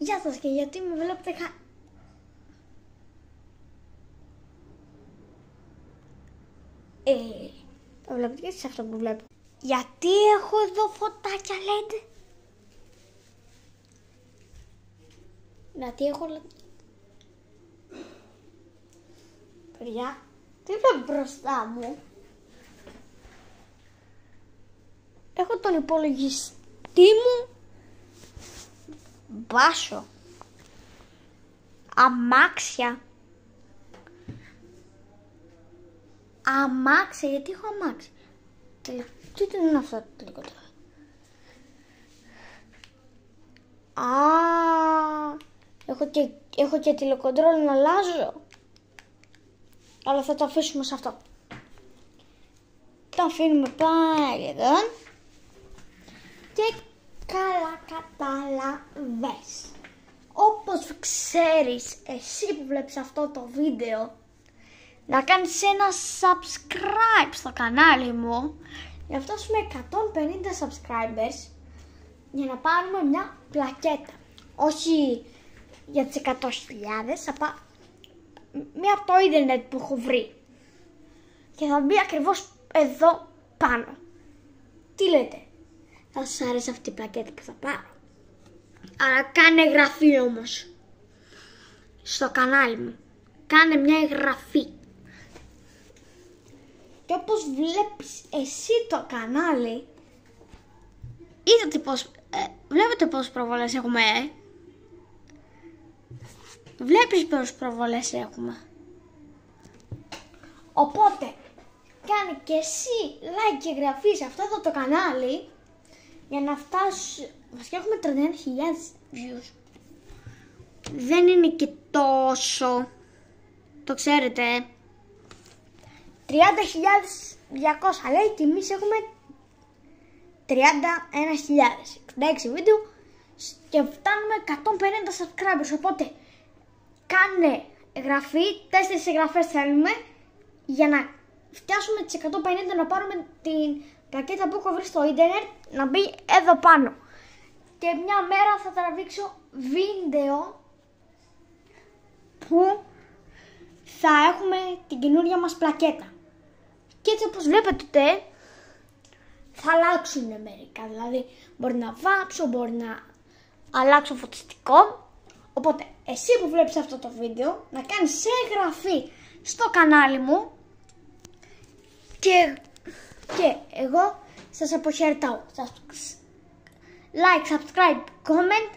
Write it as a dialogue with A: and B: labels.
A: Γεια σας και γιατί με βλέπετε το βλέπετε και εσείς αυτό που βλέπω. Γιατί έχω εδώ φωτάκια LED. Γιατί έχω παιδιά, τι βλέπω μπροστά μου. Έχω τον υπολογιστή μου μπάσο, αμάξια, γιατί έχω αμάξια. Τι είναι αυτό το τελικό τώρα. Έχω και τηλεκοντρόλ να αλλάζω. Αλλά θα το αφήσουμε σε αυτό. Το αφήνουμε πάλι εδώ. Και καλά κατάλαβες. Όπως ξέρεις εσύ που βλέπεις αυτό το βίντεο, να κάνεις ένα subscribe στο κανάλι μου για να φτάσουμε 150 subscribers για να πάρουμε μια πλακέτα. Όχι για τις 100.000, μία από το ίντερνετ που έχω βρει. Και θα μπει ακριβώς εδώ πάνω. Τι λέτε, θα σας άρεσε αυτή η πλακέτα που θα πάρω? Αλλά κάνε εγγραφή όμως στο κανάλι μου. Κάνε μια εγγραφή. Και όπως βλέπεις εσύ το κανάλι, βλέπετε πόσες προβολές έχουμε, Βλέπεις πόσες προβολές έχουμε. Οπότε, κάνε και εσύ like και εγγραφή σε αυτό εδώ το κανάλι για να φτάσει. Βασικά έχουμε 31.000 views. Δεν είναι και τόσο, το ξέρετε. 30.200 λέει και εμείς έχουμε 31.000. 66 βίντεο και φτάνουμε 150 subscribers. Οπότε κάνε εγγραφή, 4 εγγραφές θέλουμε για να φτιάσουμε τις 150, να πάρουμε την πλακέτα που έχω βρει στο ίντερνετ να μπει εδώ πάνω. Και μια μέρα θα τραβήξω βίντεο που θα έχουμε την καινούργια μας πλακέτα. Και έτσι όπως βλέπετε θα αλλάξουν μερικά. Δηλαδή μπορεί να βάψω, μπορεί να αλλάξω φωτιστικό. Οπότε εσύ που βλέπεις αυτό το βίντεο να κάνεις εγγραφή στο κανάλι μου και εγώ σας αποχαιρετάω. Like, subscribe, comment